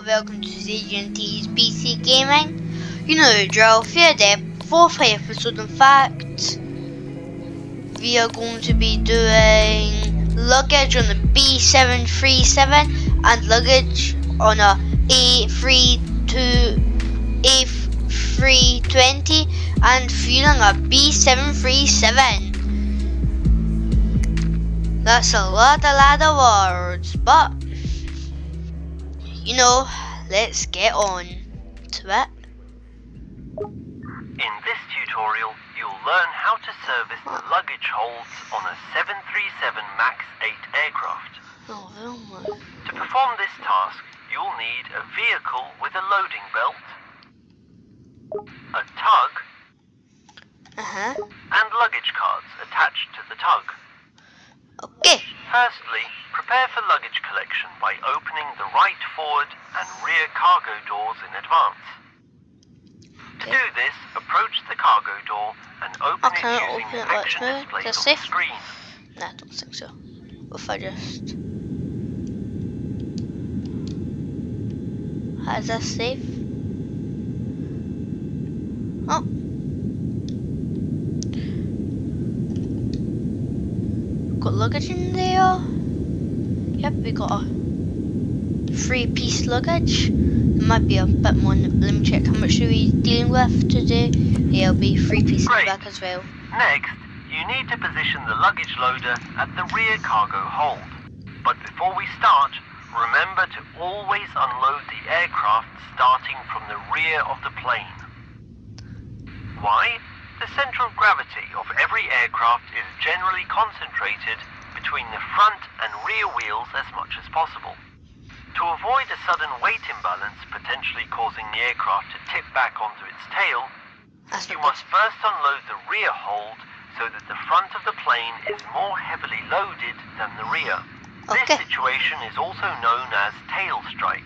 welcome to ZGNT's PC Gaming. You know the drill, for the fourth episode in fact. We are going to be doing luggage on the B737 and luggage on a A320 and fueling a B737. That's a lot of words, but you know, let's get on to it. In this tutorial, you'll learn how to service the luggage holds on a 737 MAX 8 aircraft. Oh, To perform this task, you'll need a vehicle with a loading belt, a tug, and luggage carts attached to the tug. Okay. Firstly, prepare for luggage collection by opening the right forward and rear cargo doors in advance. To do this, approach the cargo door and open it using the action displayed on the screen. Nah, I don't think so. What if I just... Is that safe? Oh. Got luggage in there. Yep, we got a 3-piece luggage. There might be a bit more. Let me check how much are we dealing with today. Yeah, it'll be 3 pieces back as well. Next, you need to position the luggage loader at the rear cargo hold. But before we start, remember to always unload the aircraft starting from the rear of the plane. Why? The center of gravity of every aircraft is generally concentrated between the front and rear wheels as much as possible. To avoid a sudden weight imbalance potentially causing the aircraft to tip back onto its tail, you must first unload the rear hold so that the front of the plane is more heavily loaded than the rear. This situation is also known as tail strike.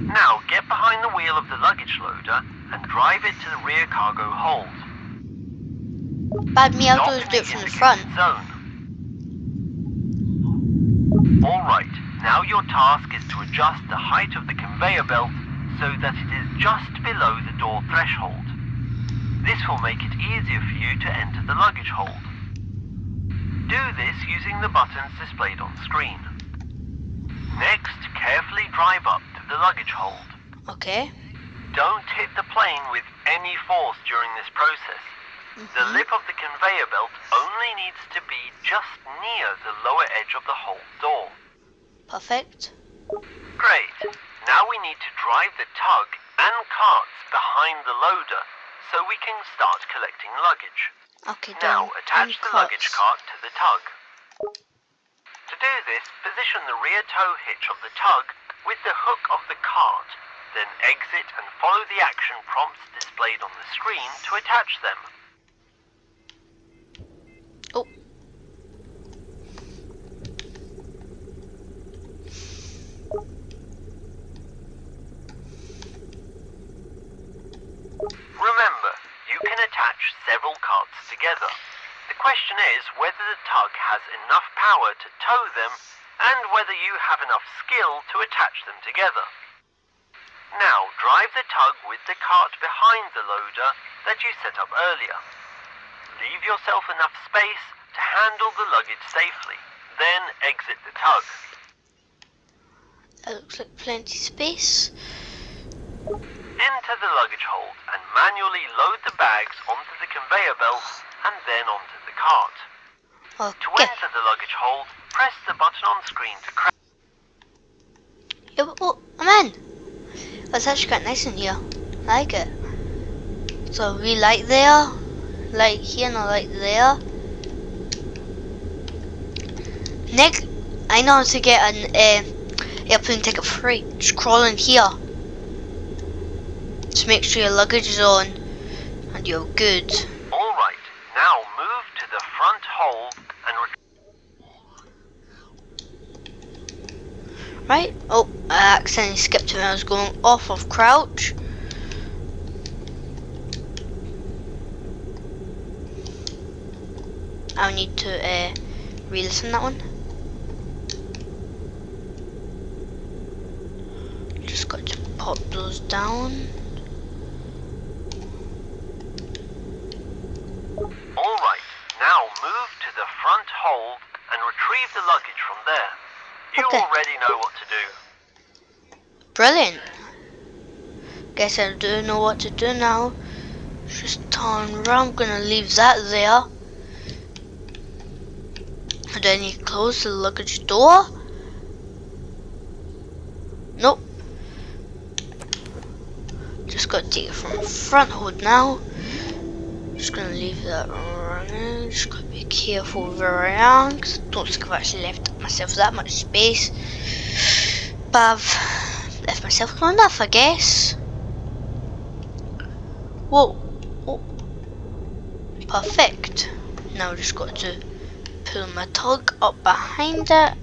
Now get behind the wheel of the luggage loader and drive it to the rear cargo hold. Bad me, I'll do it from the front. Alright, now your task is to adjust the height of the conveyor belt so that it is just below the door threshold. This will make it easier for you to enter the luggage hold. Do this using the buttons displayed on screen. Next, carefully drive up to the luggage hold. Okay. Don't hit the plane with any force during this process. The lip of the conveyor belt only needs to be just near the lower edge of the hold door. Perfect. Great. Now we need to drive the tug and carts behind the loader so we can start collecting luggage. Okay, now attach the luggage cart to the tug. To do this, position the rear tow hitch of the tug with the hook of the cart, then exit and follow the action prompts displayed on the screen to attach them. Oh. Remember, you can attach several carts together. The question is whether the tug has enough power to tow them and whether you have enough skill to attach them together. Now, drive the tug with the cart behind the loader that you set up earlier. Leave yourself enough space to handle the luggage safely, then exit the tug. That looks like plenty space. Enter the luggage hold and manually load the bags onto the conveyor belt and then onto the cart. To enter the luggage hold, press the button on screen to crash. Yeah, oh, I'm in. That's actually quite nice in here. I like it. So we light there, light here, and a light there. Next, I know how to get an airplane ticket free. Just crawl in here. Just make sure your luggage is on, and you're good. Alright, now move to the front hold and Right, oh, I accidentally skipped when I was going off of crouch. I'll need to re-listen that one. Just got to pop those down. Alright, now move to the front hold and retrieve the luggage from there. You Okay. already know what to do. Brilliant. Guess I do know what to do now. Just turn around. I'm gonna leave that there. And then you close the luggage door. Nope. Just got to take it from the front hold now. Just gonna leave that running. Just gotta be careful where I am, because I don't think I've actually left myself that much space. But I've left myself enough, I guess. Whoa. Oh. Perfect. Now I just got to pull my tug up behind it.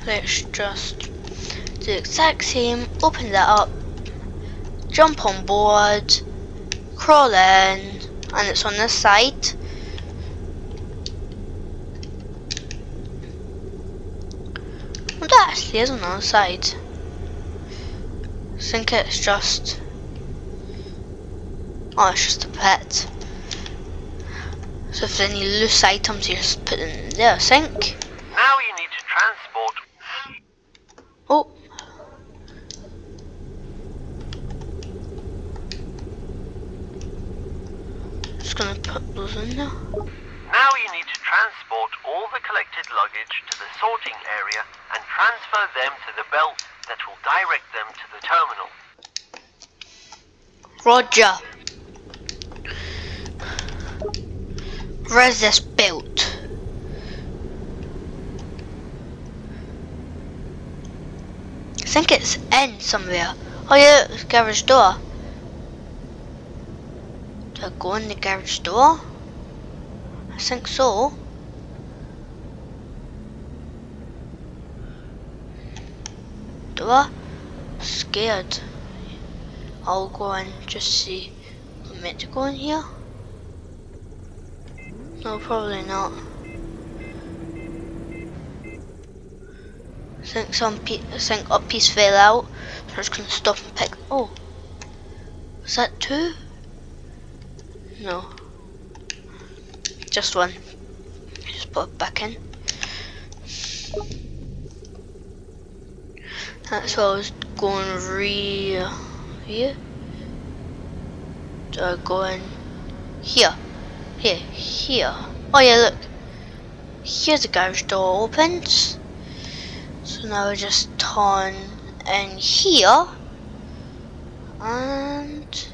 Let's just do the exact same, open that up, jump on board, crawl in, and it's on this side. Well, that actually is on the other side. I think it's just... oh, it's just a pit. So if there's any loose items, you just put them in there, I think. Now you need to transport. Oh. Just gonna put those in there. Now you need to transport all the collected luggage to the sorting area and transfer them to the belt that will direct them to the terminal. Roger. Where's this belt? I think it's in somewhere. Oh yeah, it's garage door. Do I go in the garage door? I think so. Do I? I'm scared. I'll go in, just see. I'm meant to go in here? No, probably not. I think a piece fell out. So I'm just gonna stop and pick. Oh, is that two? No, just one. Just put it back in. That's what I was going here. Do I go in here? Here. Oh yeah, look. Here's the garage door opens. So now I just turn in here. And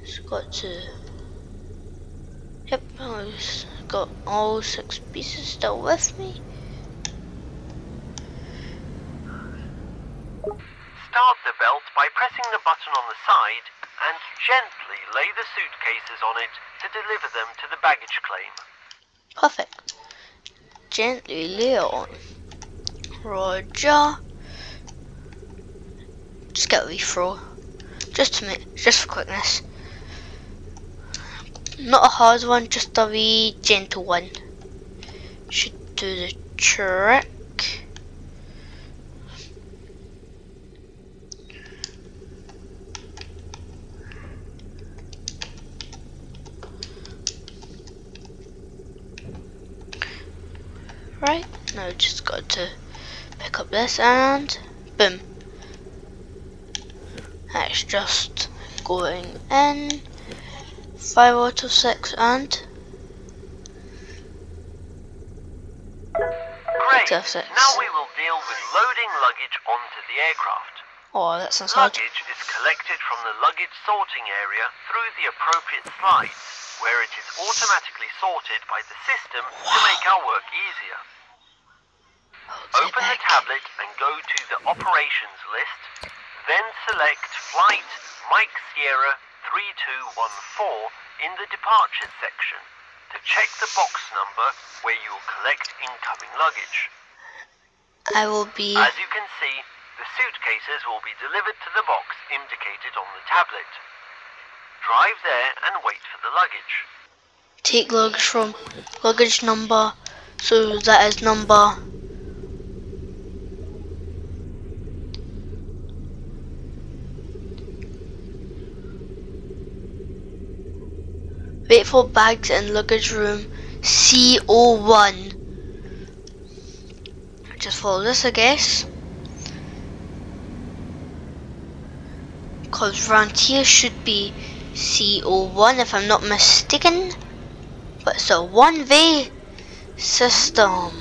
just got to... yep, I've got all 6 pieces still with me. Start the belt by pressing the button on the side and gently lay the suitcases on it to deliver them to the baggage claim. Perfect. Gently lay it on. Roger. Just get a refroll. Just for quickness. Not a hard one, just a wee gentle one. Should do the trick. Right, now just got to pick up this and boom. That's just going in. 5 out of 6 and great. 6 out of 6. Now we will deal with loading luggage onto the aircraft. Oh, that sounds hard. Luggage is collected from the luggage sorting area through the appropriate slides, where it is automatically sorted by the system to make our work easier. Open the tablet and go to the operations list, then select Flight Mike Sierra 3214 in the departures section to check the box number where you will collect incoming luggage. I will be... as you can see, The suitcases will be delivered to the box indicated on the tablet. Drive there and wait for the luggage. Take luggage from luggage number, so that is number . Wait for bags in luggage room C01. Just follow this, I guess. Because round here should be C01 if I'm not mistaken. But it's a one-way system.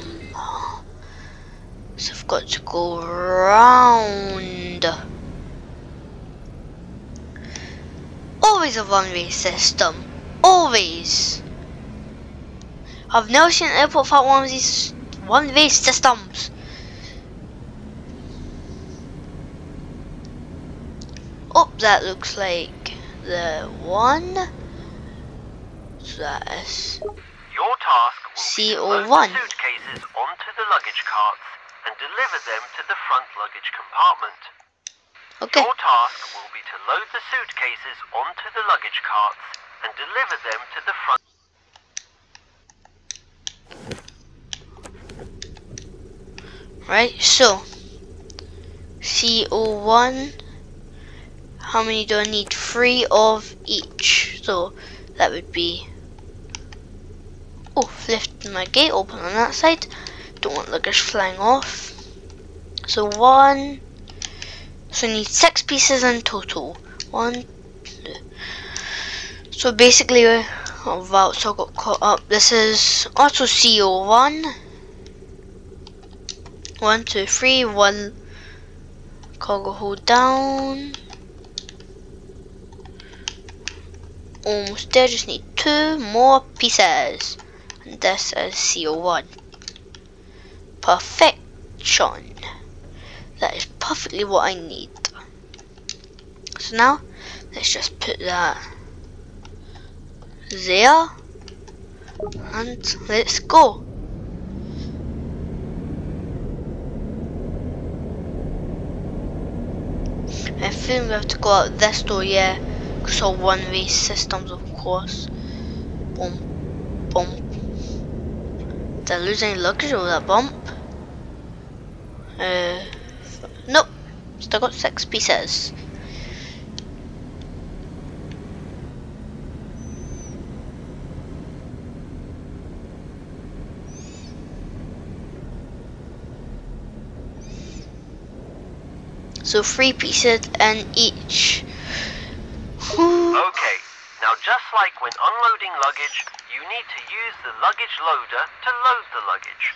So I've got to go round. Always a one-way system. Always. I've never seen an airport without one of these one-way systems. Oh, that looks like the one. So that is your task will be to load C01. the suitcases onto the luggage carts and deliver them to the front luggage compartment. Okay. Your task will be to load the suitcases onto the luggage carts and deliver them to the front. Right, so C01. How many do I need? 3 of each. So that would be. Oh, lift my gate open on that side. Don't want luggage flying off. So 1. So I need 6 pieces in total. 1, 2. So basically, oh wow, so I got caught up. This is also CO1. 1, 2, 3, 1 cargo hold down. Almost there, just need 2 more pieces. And this is CO1. Perfection. That is perfectly what I need. So now, let's just put that there. And let's go. I think we have to go out this door, yeah. Because all one-way systems, of course. Boom, boom. Did I lose any luggage over that bump? Nope. Still got 6 pieces. So 3 pieces in each. Okay, now just like when unloading luggage, you need to use the luggage loader to load the luggage.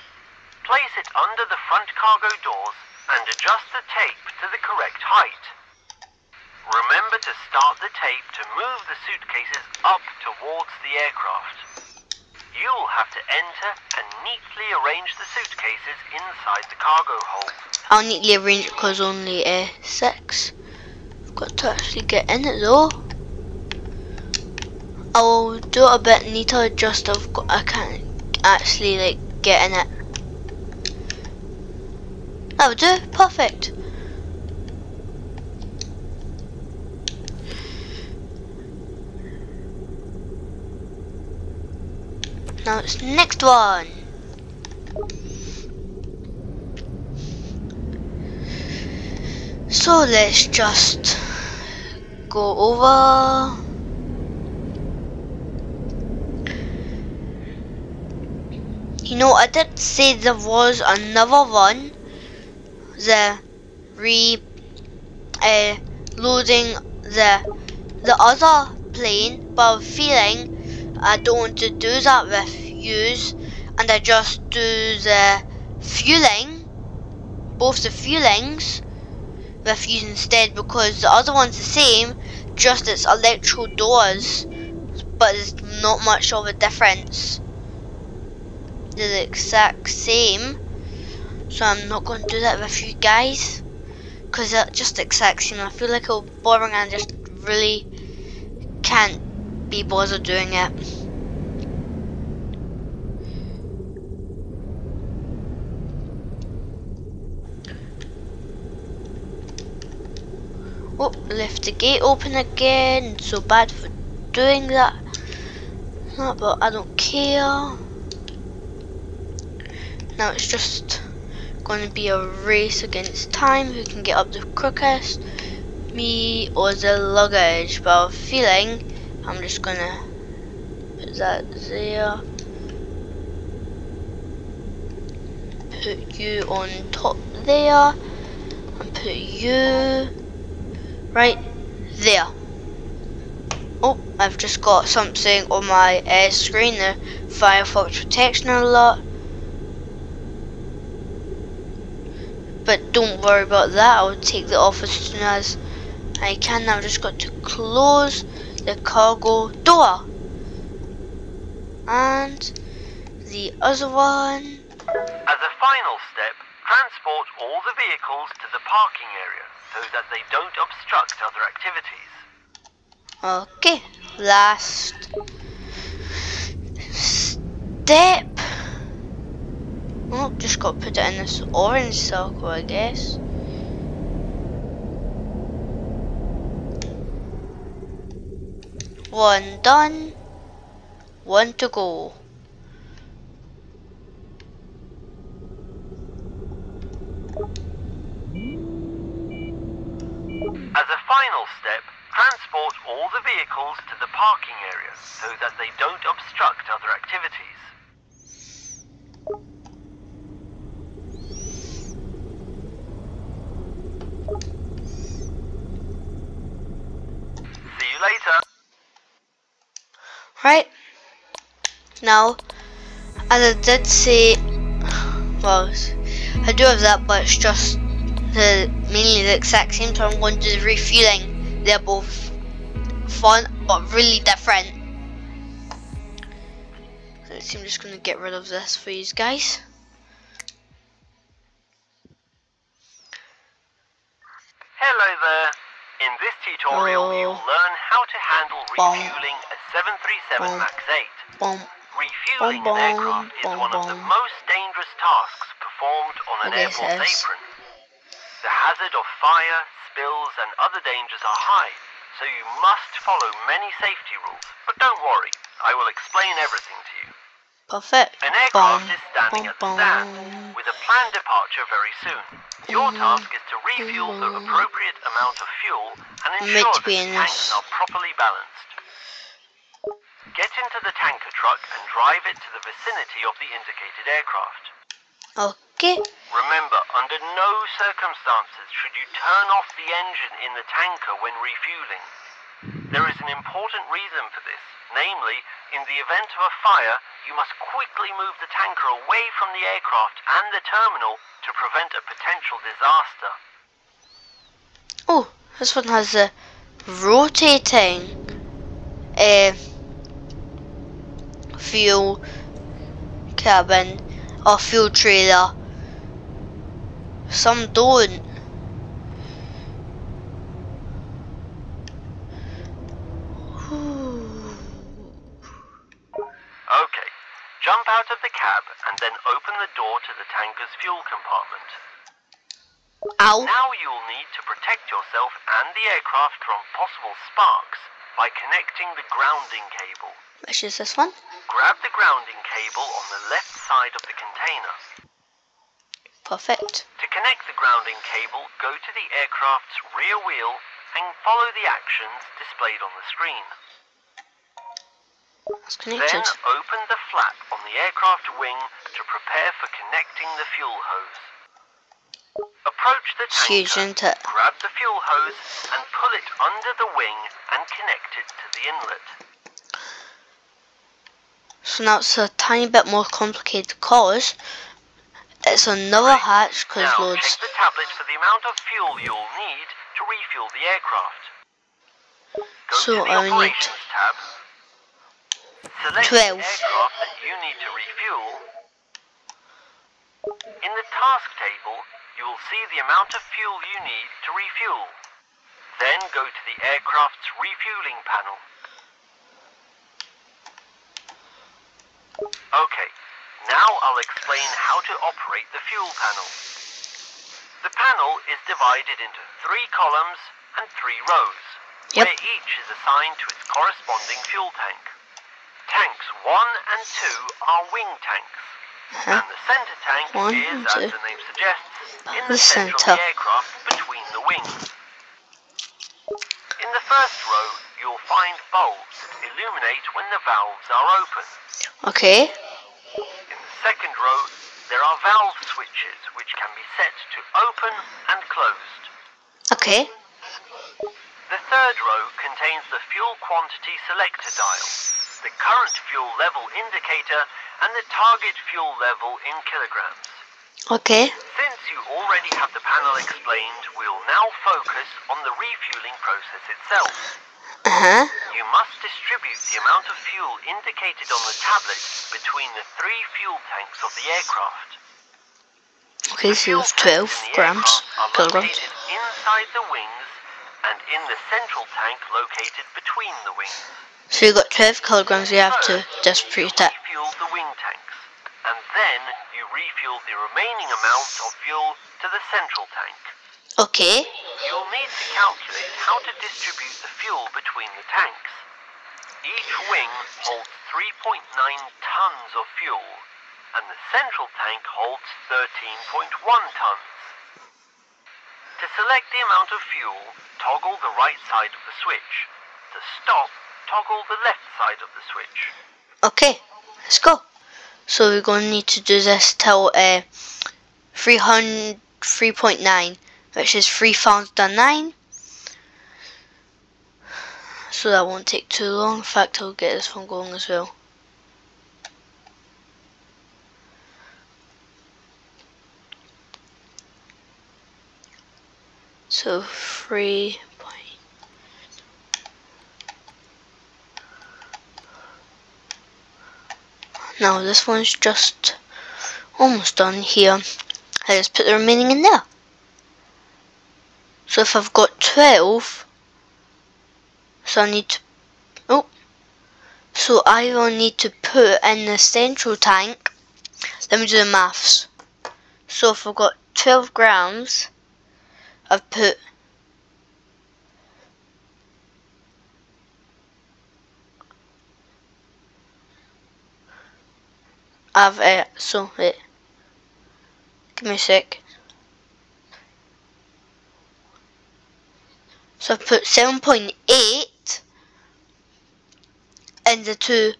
Place it under the front cargo doors and adjust the tape to the correct height. Remember to start the tape to move the suitcases up towards the aircraft. You'll have to enter and neatly arrange the suitcases inside the cargo hold. I'll neatly arrange it because only 6. I've got to actually get in it though. I'll do it a bit neater, just I can't actually like get in it. That'll do, perfect. Now it's next one. So let's just go over. You know, I did say there was another one, the loading the other plane, but I'm feeling I don't want to do that with yous, and I just do the fueling, both the fuelings with yous instead, because the other one's the same, just it's electro doors, but there's not much of a difference. They're the exact same, so I'm not going to do that with you guys, because they're just the exact same. I feel like it'll be boring and I just really can't be bothered doing it. Oh, left the gate open again. So bad for doing that. But I don't care. Now it's just going to be a race against time. Who can get up the quickest? Me or the luggage? But I'm feeling I'm just going to put that there. Put you on top there. And put you right there. Oh, I've just got something on my screen there. Firefox protection alert. But don't worry about that. I'll take that off as soon as I can. Now I've just got to close the cargo door. And the other one. As a final step, transport all the vehicles to the parking area so that they don't obstruct other activities. Okay, last step. Oh, just got to put it in this orange circle, I guess. One done, one to go. As a final step, transport all the vehicles to the parking area so that they don't obstruct other activities. See you later. Right, now, as I did say, well, I do have that, but it's just mainly the exact same, so I'm going to do the refueling. They're both fun, but really different. So I'm just going to get rid of this for you guys. Hello there. In this tutorial, you'll learn how to handle refueling a 737 MAX 8. Refueling an aircraft is one of the most dangerous tasks performed on an airport's apron. The hazard of fire, spills, and other dangers are high, so you must follow many safety rules. But don't worry, I will explain everything to you. Perfect. An aircraft is standing at the stand with a planned departure very soon. Your task is to refuel the appropriate amount of fuel and ensure that the tanks are properly balanced. Get into the tanker truck and drive it to the vicinity of the indicated aircraft. Okay. Remember, under no circumstances should you turn off the engine in the tanker when refueling. There is an important reason for this, namely, in the event of a fire, you must quickly move the tanker away from the aircraft and the terminal to prevent a potential disaster. Oh, this one has a rotating fuel cabin or fuel trailer. Some don't. Okay, jump out of the cab and then open the door to the tanker's fuel compartment. Ow. Now you'll need to protect yourself and the aircraft from possible sparks by connecting the grounding cable. Which is this one? Grab the grounding cable on the left side of the container. Perfect. To connect the grounding cable, go to the aircraft's rear wheel and follow the actions displayed on the screen. It's connected. Then open the flap on the aircraft wing to prepare for connecting the fuel hose. Approach the tanker, grab the fuel hose and pull it under the wing and connect it to the inlet. So now it's a tiny bit more complicated because it's another hatch because now loads. check the tablet for the amount of fuel you'll need to refuel the aircraft. Go So to the I need Operations tab. Select 12. the aircraft that you need to refuel. In the task table, you will see the amount of fuel you need to refuel. Then go to the aircraft's refueling panel. Okay, now I'll explain how to operate the fuel panel. The panel is divided into 3 columns and 3 rows, Yep. where each is assigned to its corresponding fuel tank. Tanks 1 and 2 are wing tanks, and the center tank One is, and as two. the name suggests, in The the center of center. the aircraft between the wings. In the first row, you'll find bulbs that illuminate when the valves are open. Okay. In the second row, there are valve switches which can be set to open and closed. Okay. The third row contains the fuel quantity selector dial, the current fuel level indicator, and the target fuel level in kilograms. Okay. Since you already have the panel explained, we'll now focus on the refueling process itself. You must distribute the amount of fuel indicated on the tablet between the 3 fuel tanks of the aircraft. Okay, so you have 12 grams, kilograms. Located inside the wings and in the central tank located between the wings. So you got 12 kilograms, you have to distribute it. Refuel the wing tanks, and then you refuel the remaining amount of fuel to the central tank. Okay. You'll need to calculate how to distribute the fuel between the tanks. Each wing holds 3.9 tons of fuel, and the central tank holds 13.1 tons. To select the amount of fuel, toggle the right side of the switch. To stop, toggle the left side of the switch. Okay, let's go. So we're going to need to do this till 3.9, which is 3,009. So that won't take too long. In fact, I'll get this one going as well. So 3. Now this one's just almost done here. I just put the remaining in there. So if I've got 12, so I need to, so I will need to put in the central tank. Let me do the maths. So if I've got 12 grams, I've put give me a sec. So I've put 7.8 in the 2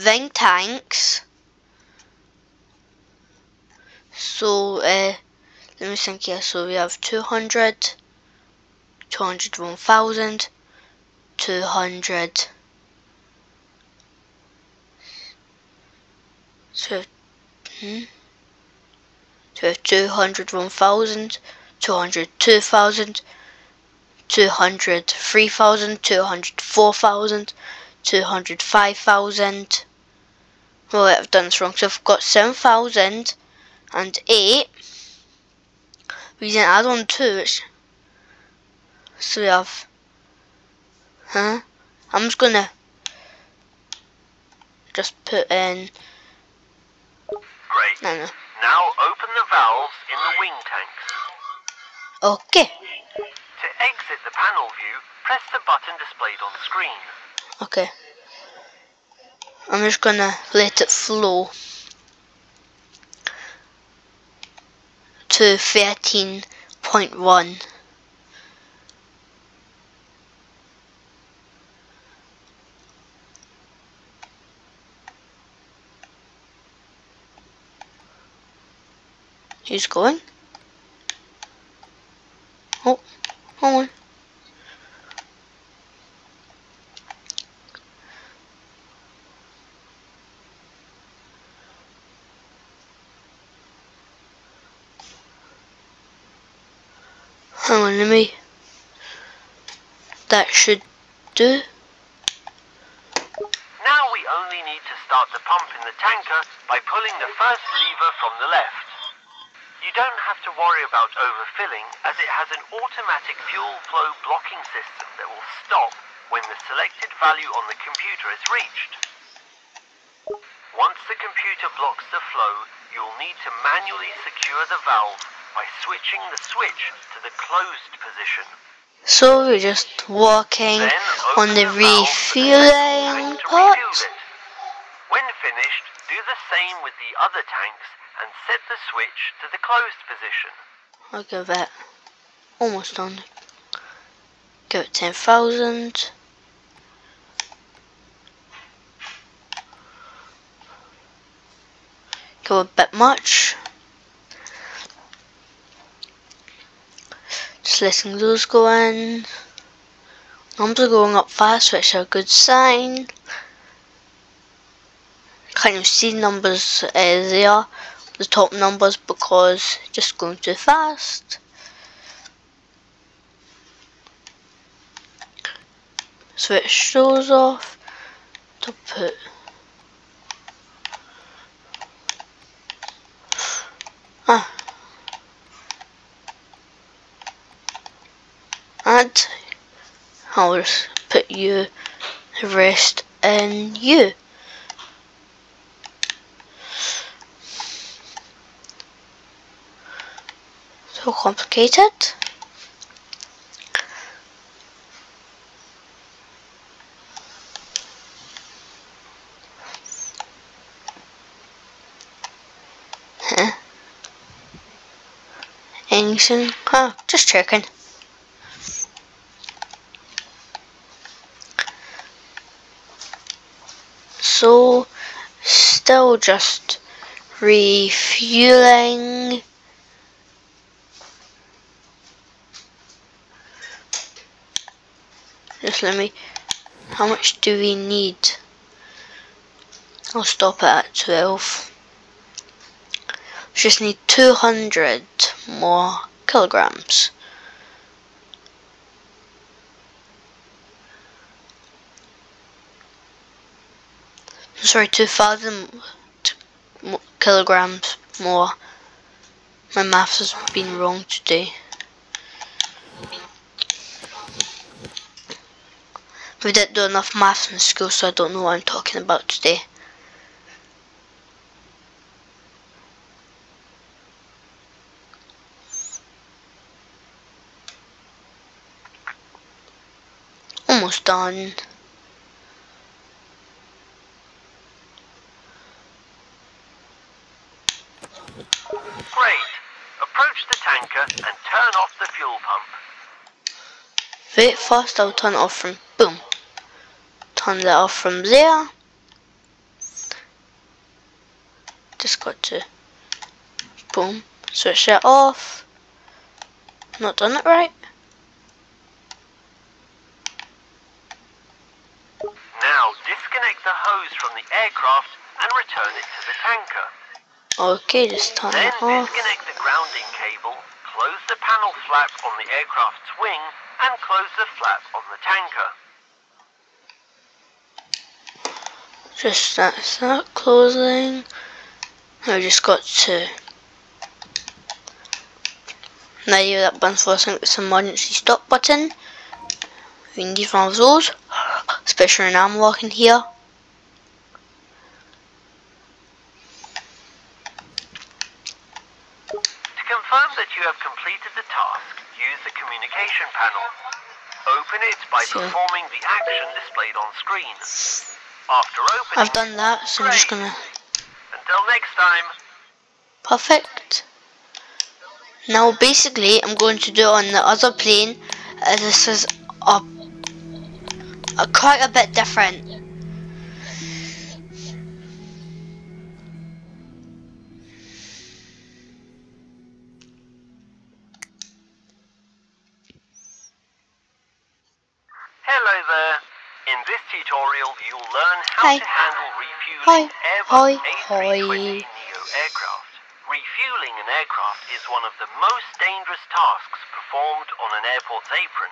wing tanks. So let me think here. So we have 200, 200, 1,000, 200. So, we have 200, 1,000, 200, 2,000, 200, 3,000, 200, 4,000, 200, 5,000. Oh, I've done this wrong. So I've got 7,008. We didn't add on 2, which, so we have, I'm just gonna just put in. Great. No. Now open the valves in the wing tanks. Okay. To exit the panel view, press the button displayed on screen. Okay. I'm just gonna let it flow to 13.1. He's going. Oh, hold on. Hang on, let me. That should do. Now we only need to start the pump in the tanker by pulling the first lever from the left. You don't have to worry about overfilling, as it has an automatic fuel flow blocking system that will stop when the selected value on the computer is reached. Once the computer blocks the flow, you'll need to manually secure the valve by switching the switch to the closed position. So we're just walking Then on open the the valve refueling to part. refuel it. When finished, do the same with the other tanks and set the switch to the closed position. I'll give it almost done. Give it 10,000. Go a bit much. Just letting those go in. Numbers are going up fast, which is a good sign. Can't even see numbers there, the top numbers, because just going too fast. Switch those off to put and I'll just put you the rest in you. So complicated. Huh? Anything? Oh, just checking. So, still just refueling. Just let me, how much do we need? I'll stop it at 12. Just need 200 more kilograms. Sorry, 2,000 kilograms more. My maths has been wrong today. We didn't do enough maths in school, so I don't know what I'm talking about today. Almost done. Great. Approach the tanker and turn off the fuel pump. Wait, first I'll turn it off from, boom. Turn that off from there. Just got to, boom, switch that off. Not done it right. Now disconnect the hose from the aircraft and return it to the tanker. Okay, just turn Then it off. disconnect the grounding cable, close the panel flap on the aircraft's wing, and close the flap on the tanker. Just that's that closing. I just got to. Now you that button for us with some emergency stop button. We need one of those, especially when I'm walking here. To confirm that you have completed the task, use the communication panel. Open it by performing the action displayed on screen. After opening, I've done that, so I'm just gonna. Until next time. Perfect. Now basically I'm going to do it on the other plane. This is quite a bit different. Hello there. In this tutorial you'll learn how Hi. to handle refueling Hi. Airbus A320neo aircraft. Refueling an aircraft is one of the most dangerous tasks performed on an airport's apron.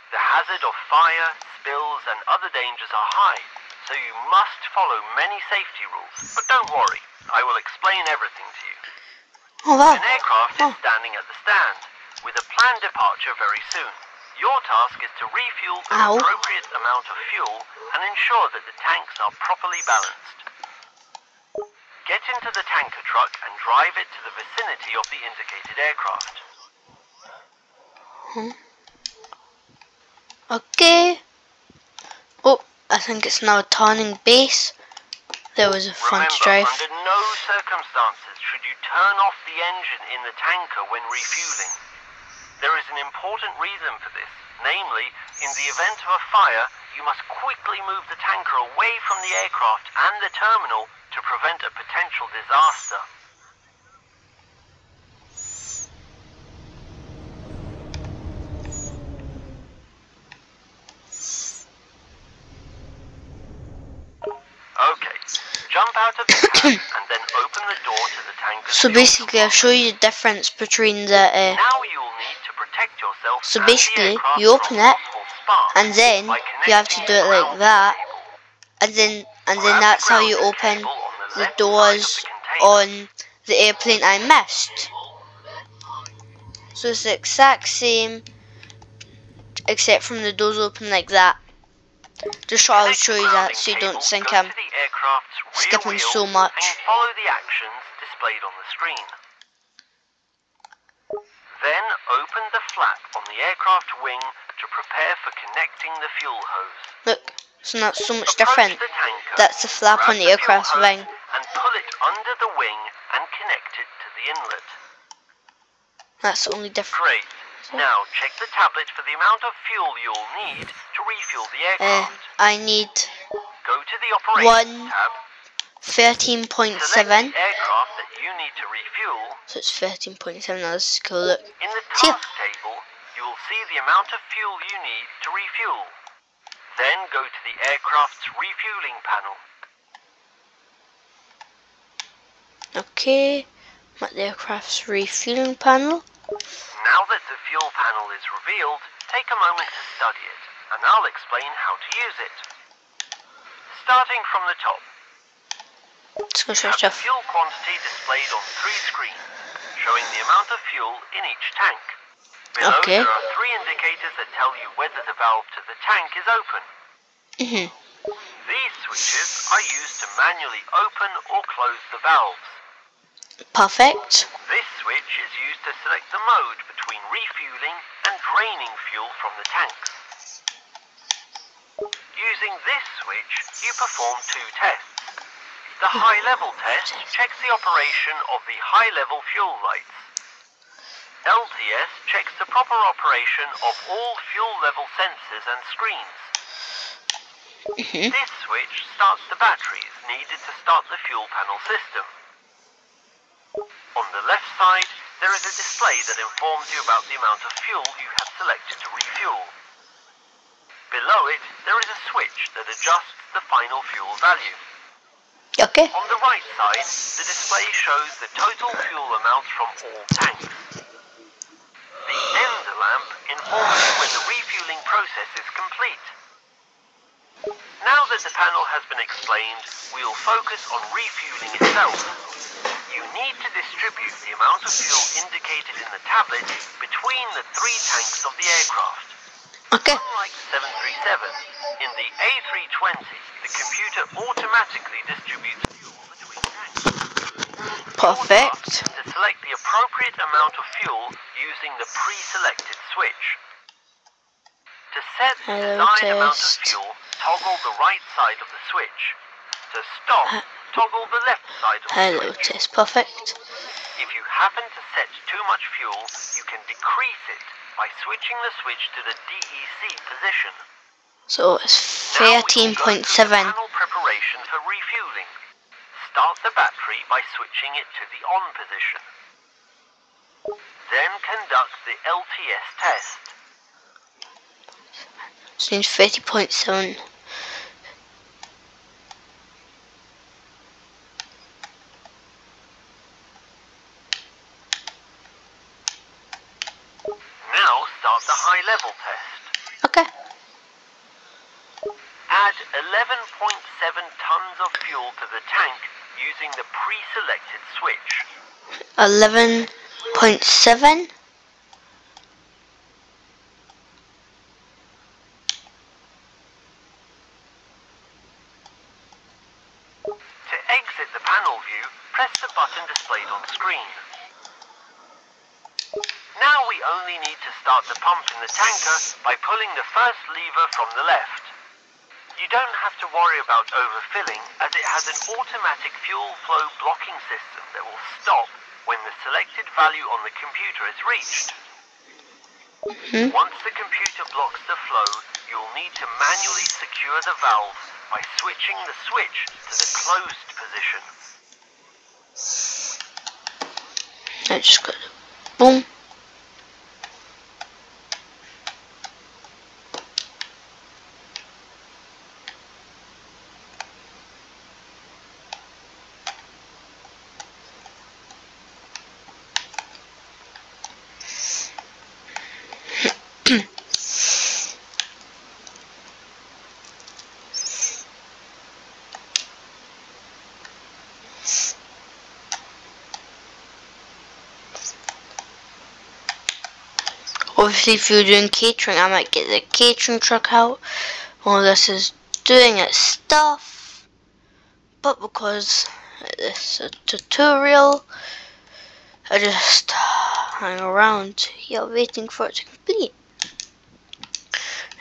The hazard of fire, spills and other dangers are high, so you must follow many safety rules. But don't worry, I will explain everything to you. Oh wow. An aircraft is standing at the stand, with a planned departure very soon. Your task is to refuel the appropriate amount of fuel and ensure that the tanks are properly balanced. Get into the tanker truck and drive it to the vicinity of the indicated aircraft. Okay. Oh, I think it's now turning base. There was a front Remember, drive. under no circumstances should you turn off the engine in the tanker when refueling. There is an important reason for this, namely, in the event of a fire, you must quickly move the tanker away from the aircraft and the terminal to prevent a potential disaster. Okay, jump out of the cab and then open the door to the tanker's So fuel basically, I'll compartment. show you the difference between the. Now you'll need to protect yourself So and basically, the aircraft you open from it, possible sparks and then by you have to connecting do it the like grounding that, cable. and then Grab that's the how you grounding open cable on the the left doors side of the container. on the airplane I missed. So it's the exact same, except from the doors open like that. Just thought I would Connect show the you that grounding so you cable, don't think go I'm to the aircraft's rear skipping wheel so much. and follow the actions displayed on the screen. Then open the flap on the aircraft wing to prepare for connecting the fuel hose. Look, it's not so much Approach different. the tanker, That's the flap grab on the fuel aircraft's hose wing. and pull it under the wing and connect it to the inlet. That's the only difference. Great. Now check the tablet for the amount of fuel you'll need to refuel the aircraft. I need Go to the Operations tab. 13.7. Select the aircraft that you need to refuel. So it's 13.7. Now let's go look. In the See? task table, you will see the amount of fuel you need to refuel. Then go to the aircraft's refueling panel. Okay, I'm at the aircraft's refueling panel. Now that the fuel panel is revealed, take a moment to study it, and I'll explain how to use it. Starting from the top, Let's go you search have the off. fuel quantity displayed on 3 screens, showing the amount of fuel in each tank. Below Okay. there are 3 indicators that tell you whether the valve to the tank is open. These switches are used to manually open or close the valves. Perfect. This switch is used to select the mode between refueling and draining fuel from the tanks. Using this switch, you perform 2 tests. The high-level test checks the operation of the high-level fuel lights. LTS checks the proper operation of all fuel level sensors and screens. This switch starts the batteries needed to start the fuel panel system. On the left side, there is a display that informs you about the amount of fuel you have selected to refuel. Below it, there is a switch that adjusts the final fuel value. Okay. On the right side, the display shows the total fuel amounts from all tanks. The end lamp informs you when the refueling process is complete. Now that the panel has been explained, we'll focus on refueling itself. You need to distribute the amount of fuel indicated in the tablet between the 3 tanks of the aircraft. Okay. Unlike the 737, in the A320, the computer automatically distributes fuel between tanks. Perfect. Your task is to select the appropriate amount of fuel using the pre-selected switch. To set the Hello, desired amount of test. fuel, toggle the right side of the switch. To stop, toggle the left side of the Hello, switch. test. Perfect. If you happen to set too much fuel, you can decrease it by switching the switch to the DEC position. So it's Now we will go through the 13.7. panel preparation for refueling. Start the battery by switching it to the on position. Then conduct the LTS test. So it's 30.7. Now start the high-level test. Okay. Add 11.7 tons of fuel to the tank using the pre-selected switch. 11.7. To exit the panel view, press the button displayed on screen. Now we really only need to start the pump in the tanker by pulling the first lever from the left. You don't have to worry about overfilling, as it has an automatic fuel flow blocking system that will stop when the selected value on the computer is reached. Once the computer blocks the flow, you'll need to manually secure the valve by switching the switch to the closed position. I just got it. Boom. Obviously, if you're doing catering, I might get the catering truck out while this is doing its stuff. But because this is a tutorial, I just hang around here waiting for it to complete.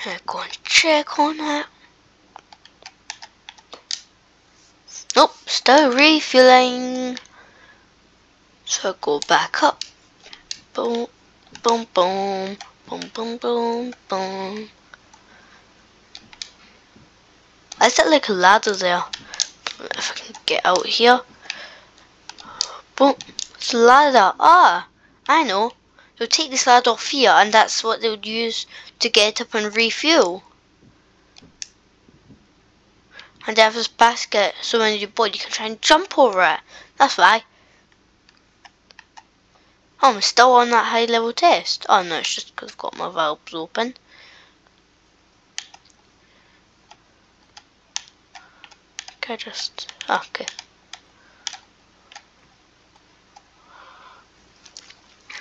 And I go and check on it. Nope, still refueling. So I go back up. Boom. Boom, boom, boom, boom, boom, boom. I set like a ladder there. If I can get out here. Boom. It's a ladder. Ah, I know. They'll take this ladder off here, and that's what they would use to get up and refuel. And they have this basket, so when you're bored, you can try and jump over it. That's why. Oh, I'm still on that high level test. Oh no, it's just because I've got my valves open. Okay, okay.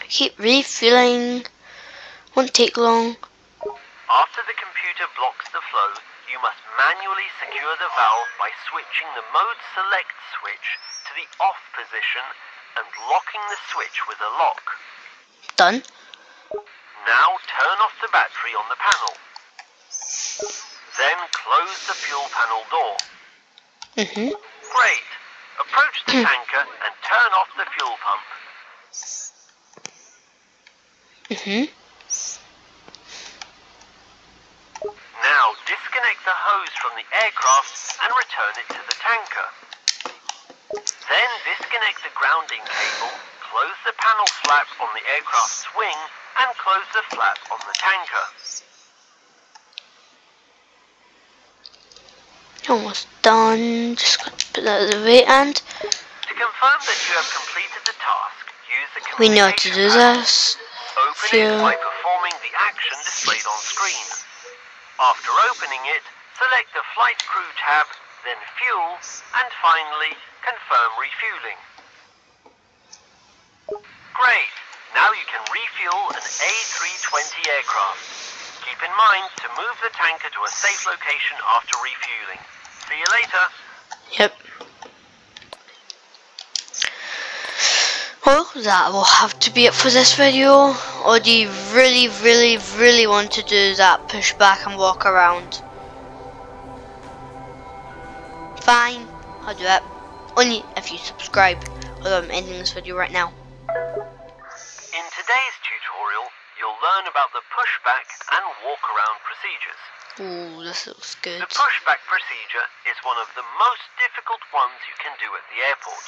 Keep refueling. Won't take long. After the computer blocks the flow, you must manually secure the valve by switching the mode select switch to the off position and locking the switch with a lock. Done. Now turn off the battery on the panel. Then close the fuel panel door. Great. Approach the tanker and turn off the fuel pump. Now disconnect the hose from the aircraft and return it to the tanker. Then disconnect the grounding cable, close the panel flap on the aircraft's wing and close the flap on the tanker. Almost done. Just got to put that out of the way, and to confirm that you have completed the task, use the we know how to do this. Open it by performing the action displayed on screen. After opening it, select the Flight Crew tab, then Fuel, and finally, confirm refueling. Great! Now you can refuel an A320 aircraft. Keep in mind to move the tanker to a safe location after refueling. See you later. Yep. Well, that will have to be it for this video. Or do you really want to do that push back and walk around? Fine, I'll do it. Only if you subscribe, although I'm ending this video right now. In today's tutorial, you'll learn about the pushback and walk-around procedures. Ooh, this looks good. The pushback procedure is one of the most difficult ones you can do at the airport.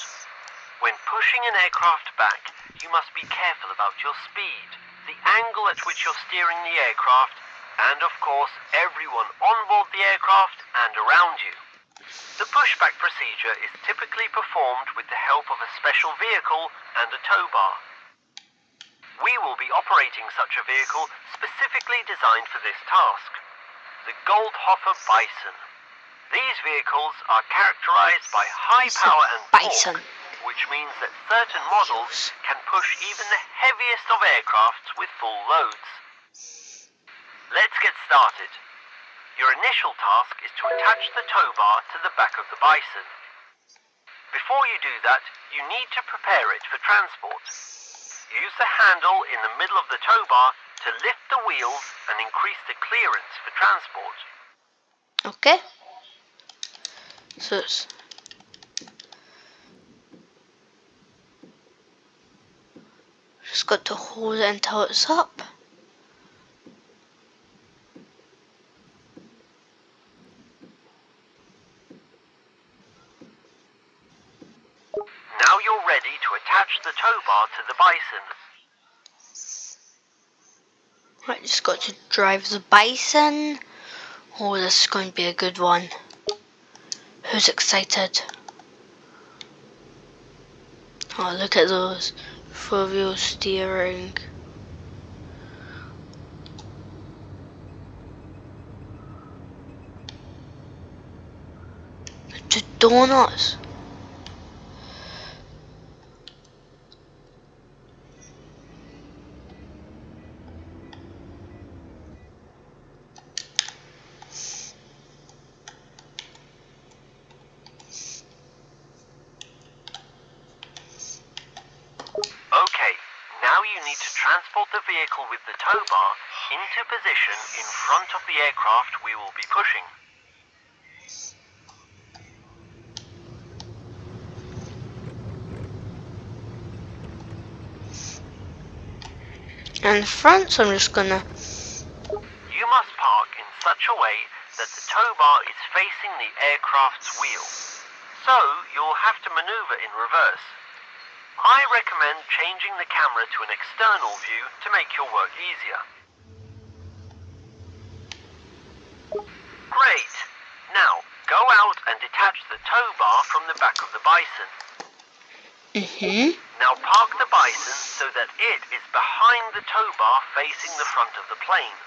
When pushing an aircraft back, you must be careful about your speed, the angle at which you're steering the aircraft, and of course, everyone on board the aircraft and around you. The pushback procedure is typically performed with the help of a special vehicle and a tow bar. We will be operating such a vehicle specifically designed for this task, the Goldhofer Bison. These vehicles are characterized by high power and torque, which means that certain models can push even the heaviest of aircrafts with full loads. Let's get started. Your initial task is to attach the tow bar to the back of the Bison. Before you do that, you need to prepare it for transport. use the handle in the middle of the tow bar to lift the wheels and increase the clearance for transport. Okay. So it's just got to hold it until it's up. Now you're ready to attach the tow bar to the Bison. Right, just got to drive the Bison. Oh, this is going to be a good one. Who's excited? Oh, look at those 4-wheel steering. The donuts. Okay, now you need to transport the vehicle with the tow bar into position in front of the aircraft we will be pushing. And the front, so I'm just gonna. You must park in such a way that the tow bar is facing the aircraft's wheel. So you'll have to maneuver in reverse. I recommend changing the camera to an external view to make your work easier. Great! Now, go out and detach the tow bar from the back of the Bison. Now park the Bison so that it is behind the tow bar facing the front of the plane.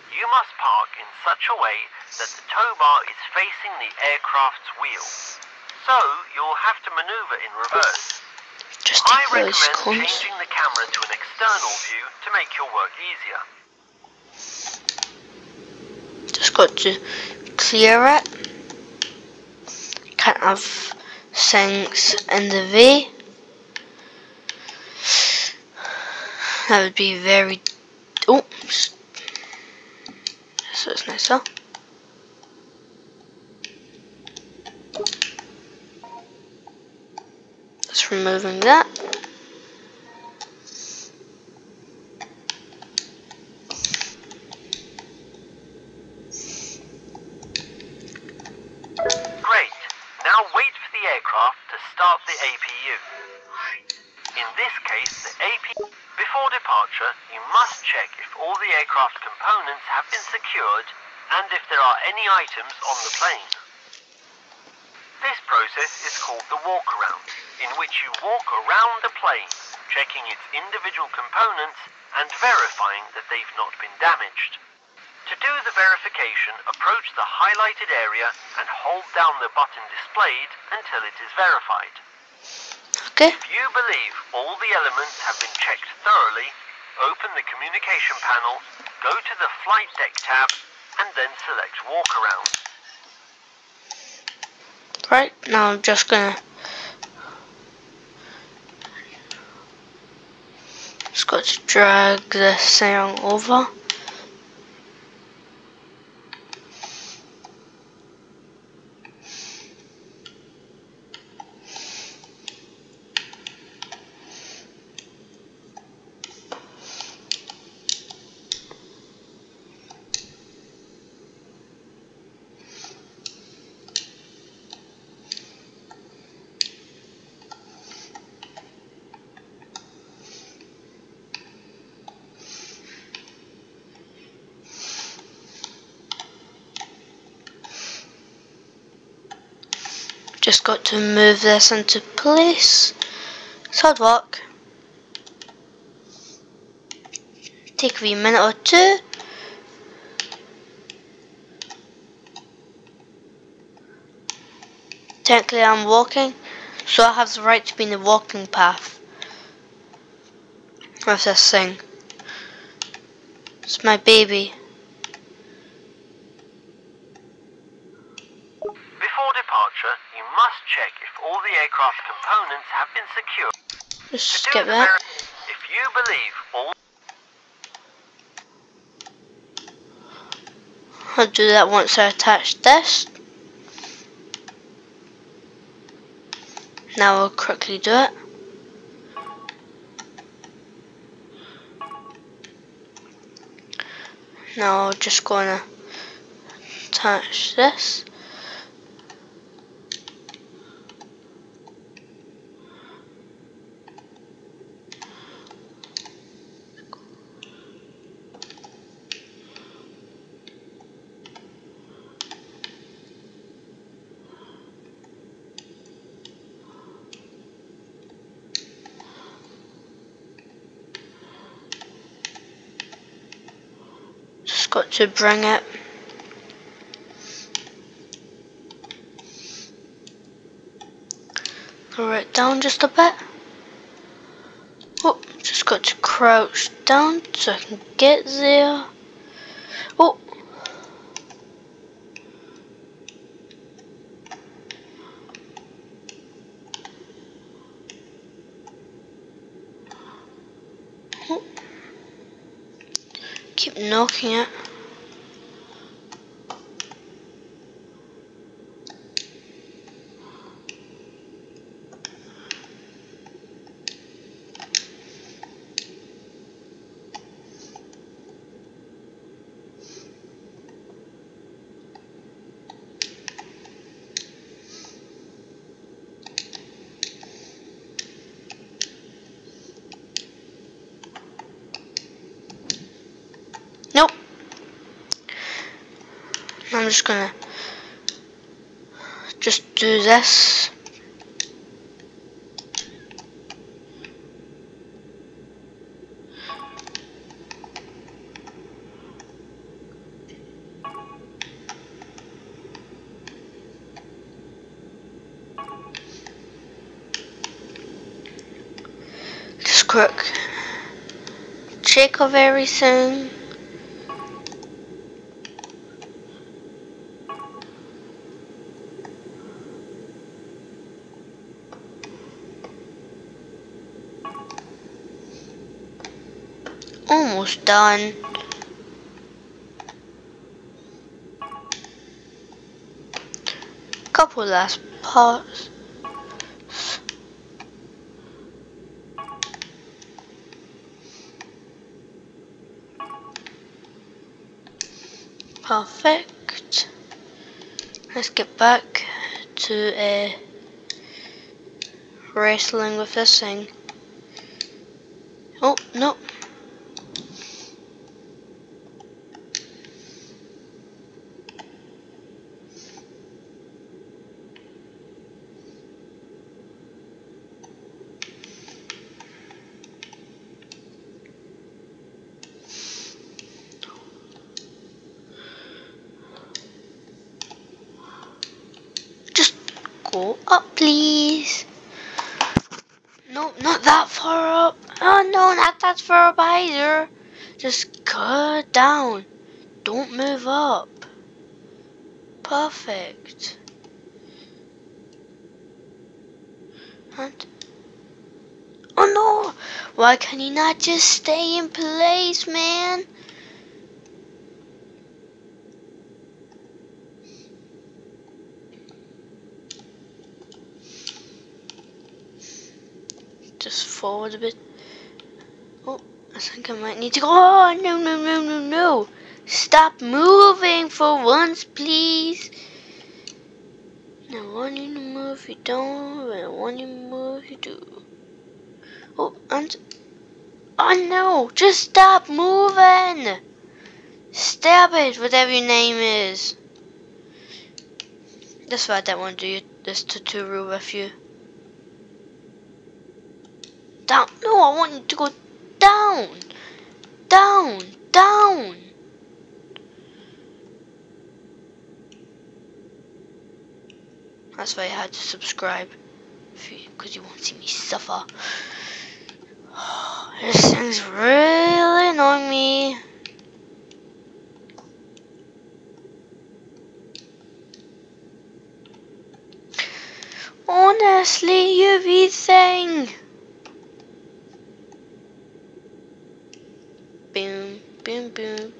You must park in such a way that the tow bar is facing the aircraft's wheel. So you'll have to maneuver in reverse. Just I take those recommend cones. changing the camera to an external view to make your work easier. Just got to clear it. Can't have things in the way. That would be very. Oops. So it's nicer. Just removing that. Great. Now wait for the aircraft to start the APU. In this case, the APU. Before departure, you must check if all the aircraft components have been secured and if there are any items on the plane. This process is called the walk-around, in which you walk around the plane, checking its individual components and verifying that they've not been damaged. To do the verification, approach the highlighted area and hold down the button displayed until it is verified. Okay. If you believe all the elements have been checked thoroughly, open the communication panel, go to the flight deck tab, and then select walk around. Right, now I'm just gonna. Just got to drag this thing over. Just got to move this into place. It's hard work. Take a wee minute or two. Technically I'm walking, so I have the right to be in the walking path with this thing. It's my baby. Before departure, you must check if all the aircraft components have been secured. Just To skip do the that. if you believe all I'll do that once I attach this. Now I'll quickly do it. Now I'm just gonna attach this. Just got to bring it right down just a bit. Oh, just got to crouch down so I can get there. Oh. Oh. Keep knocking it. Nope. I'm just gonna just do this. Just quick check of everything. Almost done. Couple last parts. Perfect. Let's get back to wrestling with this thing. Oh, no. Just go up, please. No, not that far up. Oh, no, not that far up either. Just go down. Don't move up. Perfect. And oh no! Why can you not just stay in place, man? Just forward a bit. Oh, I think I might need to go. Oh, no, no, no, no, no. Stop moving for once, please. I want you to move, you don't. I want you to move, you do. Oh, and oh no! Just stop moving! Stop it, whatever your name is. That's why I don't want to do this tutorial with you. Down. No, I want you to go down. Down. Down. That's why I had to subscribe. Because you won't see me suffer. This thing's really annoying me. Honestly, UV thing. boom, boom.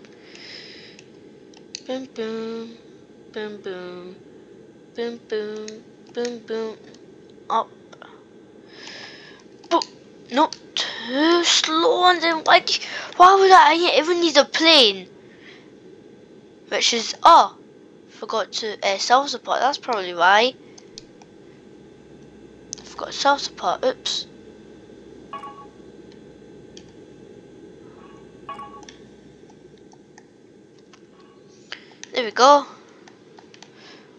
Boom, boom. Boom, boom. Boom, boom. Boom, boom. Up. But not too slow, and then why would I even need a plane? Which is, oh, forgot to self-support, that's probably why. I forgot self-support, oops. There we go.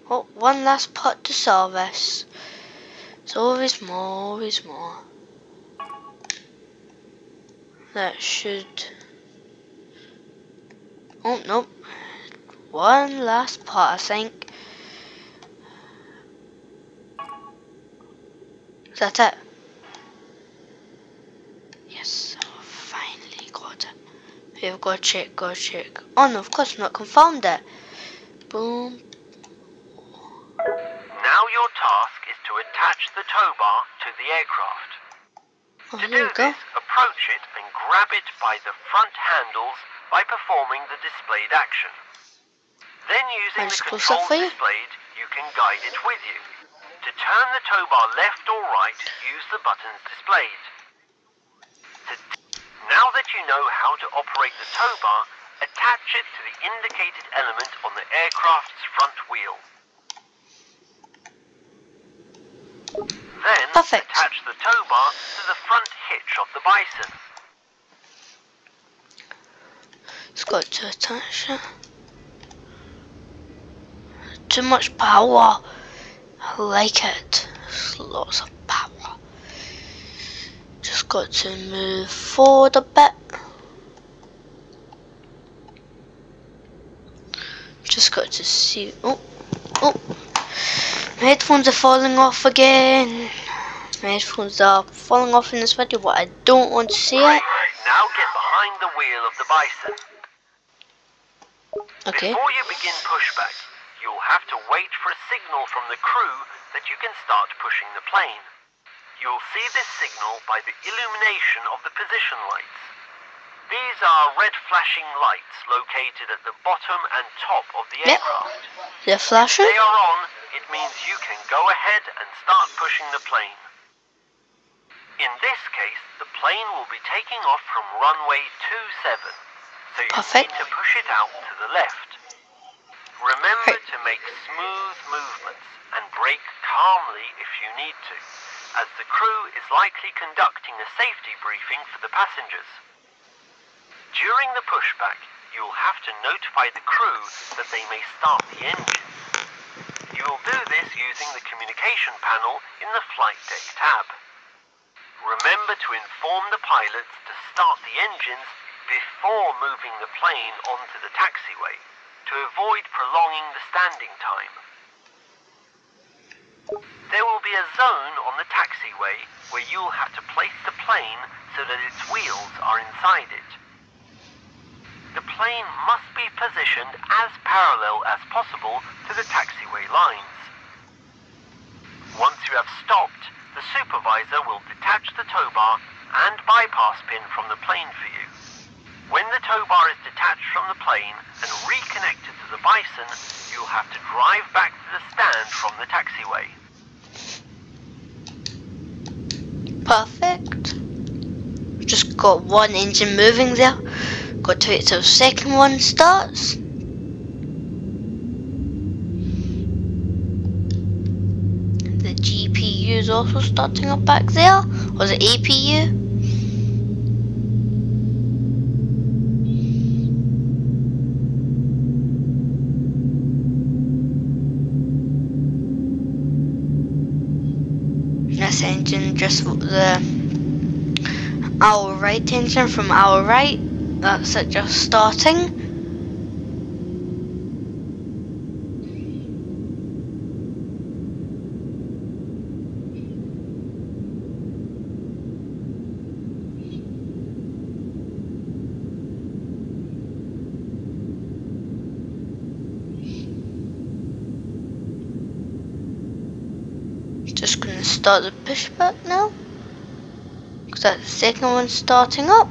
Oh, one last part to service. There's always more, always more. That should... Oh, nope. One last part, I think. Is that it? Yes, I finally got it. We've got to check. Oh no, of course not confirmed it. Boom. Now your task is to attach the tow bar to the aircraft. Oh, To there do we go. this, approach it and grab it by the front handles by performing the displayed action. Then using I'll the just close that controls for you. displayed, you can guide it with you. To turn the tow bar left or right, use the buttons displayed. Now that you know how to operate the tow bar, attach it to the indicated element on the aircraft's front wheel. Then Perfect. attach the tow bar to the front hitch of the Bison. It's got to attach it. Too much power. I like it. There's lots of power. Just got to move forward a bit. Just got to see. Oh. My headphones are falling off again. My headphones are falling off in this video, but I don't want to see it. Great. Now get behind the wheel of the Bison. Okay. Before you begin pushback, you'll have to wait for a signal from the crew that you can start pushing the plane. You'll see this signal by the illumination of the position lights. These are red flashing lights located at the bottom and top of the Yep. aircraft. They're flashing. If they are on, it means you can go ahead and start pushing the plane. In this case, the plane will be taking off from runway 27, so you Perfect. need to push it out to the left. Remember Right. to make smooth movements and brake calmly if you need to, as the crew is likely conducting a safety briefing for the passengers. During the pushback, you'll have to notify the crew that they may start the engines. You will do this using the communication panel in the flight deck tab. Remember to inform the pilots to start the engines before moving the plane onto the taxiway to avoid prolonging the standing time. There will be a zone on the taxiway where you'll have to place the plane so that its wheels are inside it. The plane must be positioned as parallel as possible to the taxiway lines. Once you have stopped, the supervisor will detach the tow bar and bypass pin from the plane for you. When the tow bar is detached from the plane and reconnected to the Bison, you'll have to drive back to the stand from the taxiway. Perfect. Just got one engine moving there. Got to wait till the second one starts. The GPU is also starting up back there. Or the APU? This engine, just our right engine from our right. That's it, just starting. Just gonna start the pushback now, because that's the second one starting up.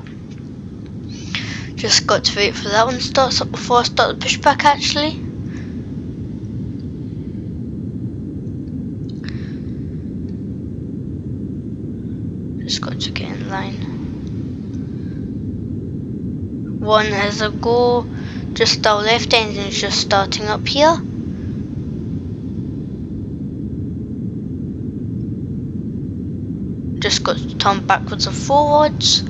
Just got to wait for that one to start up before I start the pushback actually. Just got to get in line. One as a go, just our left engine is just starting up here. Just got to turn backwards and forwards.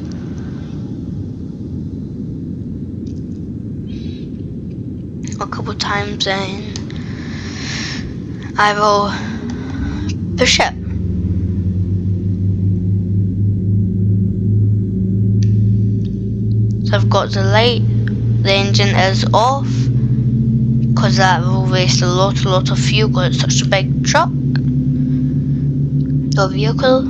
A couple times and I will push it. So I've got the light, the engine is off because that will waste a lot of fuel because it's such a big truck or vehicle.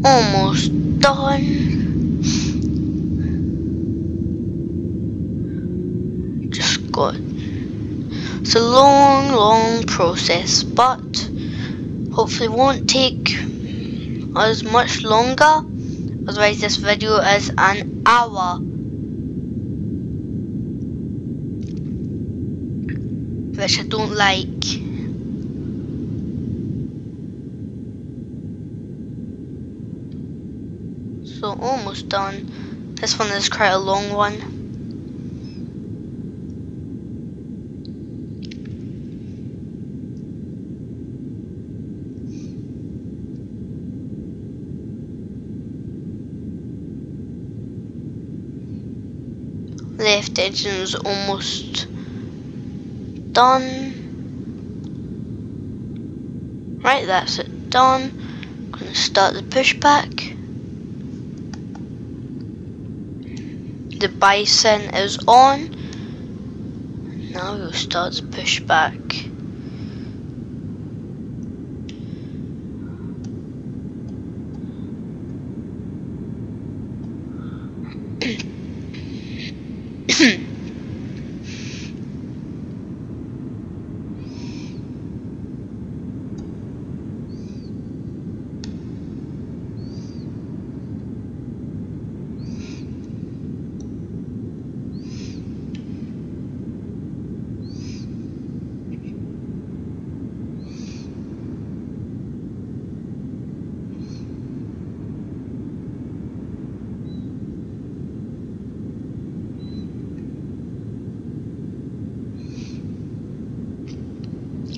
Almost done. Just got. It's a long process, but hopefully won't take as much longer. Otherwise this video is an hour. Which I don't like. So almost done. This one is quite a long one. Left engine is almost done. Right, that's it done. I'm going to start the pushback. The Bison is on. Now we'll start the pushback.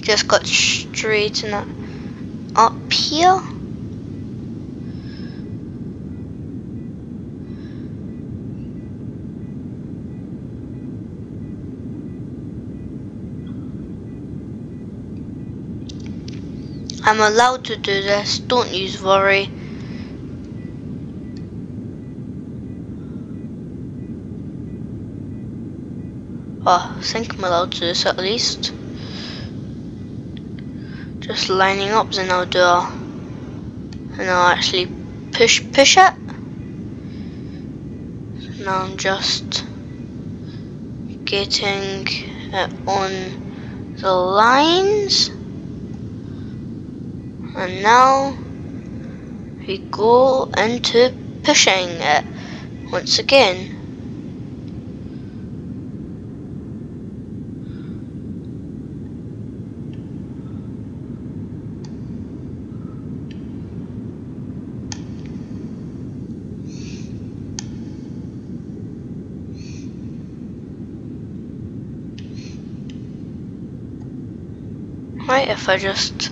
Just got to straighten it up here. I'm allowed to do this, don't use worry. Oh, I think I'm allowed to do this at least. Just lining up, then I'll do a, and I'll actually push it. Now I'm just getting it on the lines, and now we go into pushing it once again. Right, if I just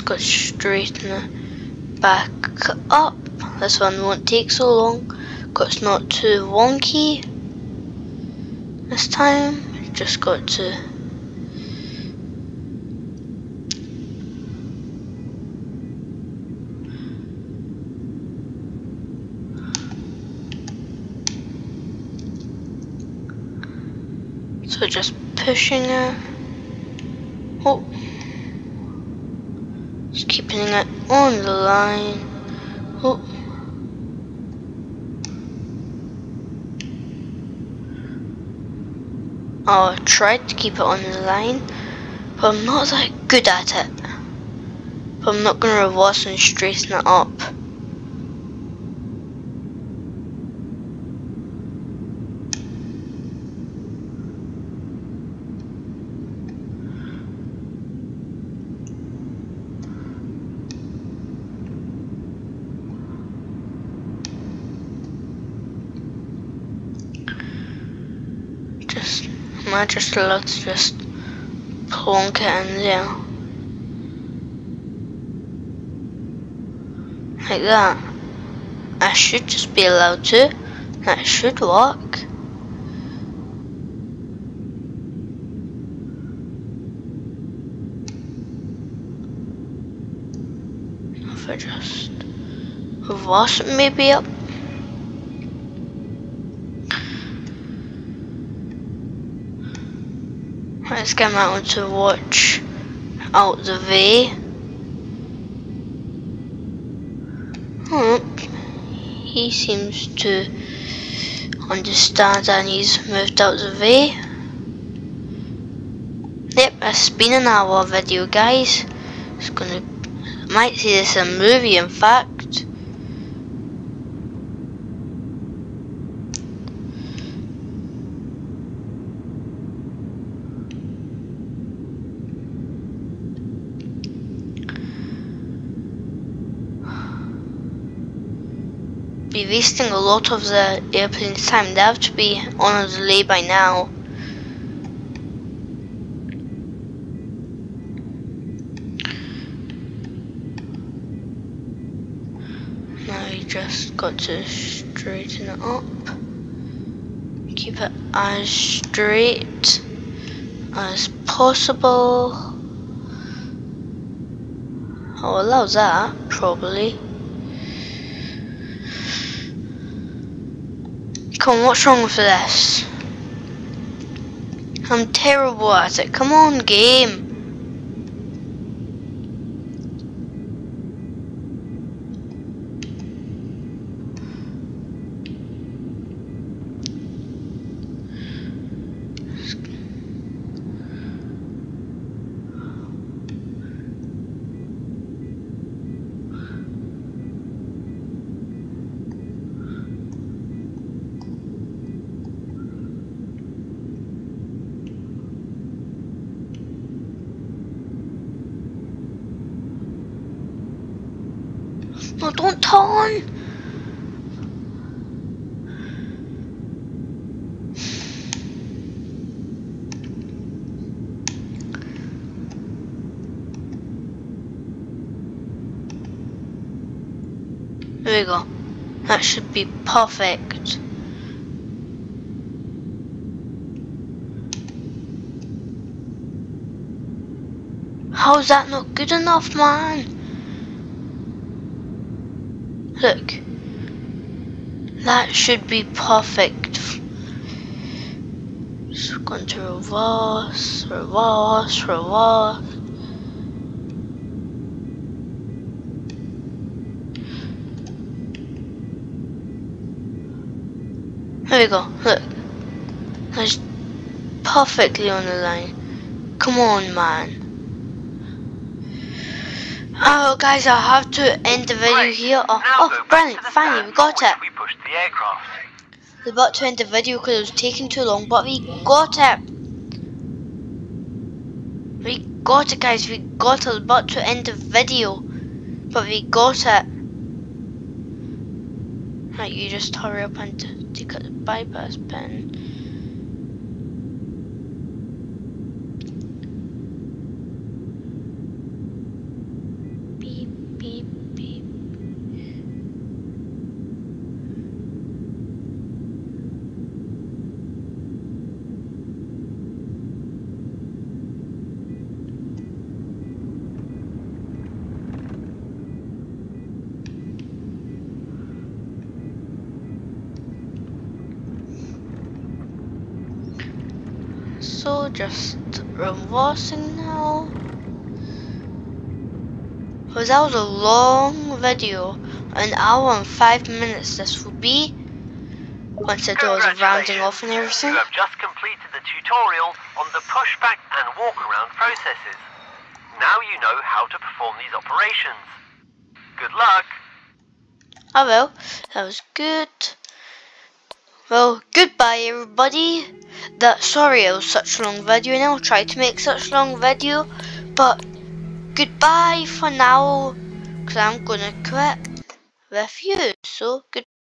got to straighten it back up. This one won't take so long because it's not too wonky this time. Just got to just pushing it. Oh, just keeping it on the line. Oh, I tried to keep it on the line, but I'm not that good at it. But I'm not going to reverse and straighten it up. Am I just allowed to just plonk it in there? Like that. I should just be allowed to. That should work. If I just reverse it maybe up. Let's get Mountain to watch out the way. Oh, he seems to understand and he's moved out the way. Yep, it's been an hour video, guys. Might see this in a movie, in fact. Be wasting a lot of the airplane's time. They have to be on a delay by now. Now you just got to straighten it up. Keep it as straight as possible. I'll allow that, probably. Come on, what's wrong with this? I'm terrible at it. Come on, game. No, don't turn! There we go. That should be perfect. How's that not good enough, man? Look, that should be perfect. Just going to reverse, reverse, reverse. There we go, look. That's perfectly on the line. Come on, man. Oh, guys, I have to end the video here. Oh, brilliant! Finally, we got it. We pushed the aircraft. I was about to end the video because it was taking too long, but we got it. We got it, guys. We got it. I was about to end the video, but we got it. Right, you just hurry up and take out the bypass pin. So just reversing now. Because that was a long video, an hour and 5 minutes this will be. Once I do all the rounding off and everything. You have just completed the tutorial on the pushback and walk around processes. Now you know how to perform these operations. Good luck! Oh well, that was good. Well, goodbye everybody. Sorry it was such a long video, and I'll try to make such a long video, but goodbye for now, because I'm gonna quit with you. So, goodbye.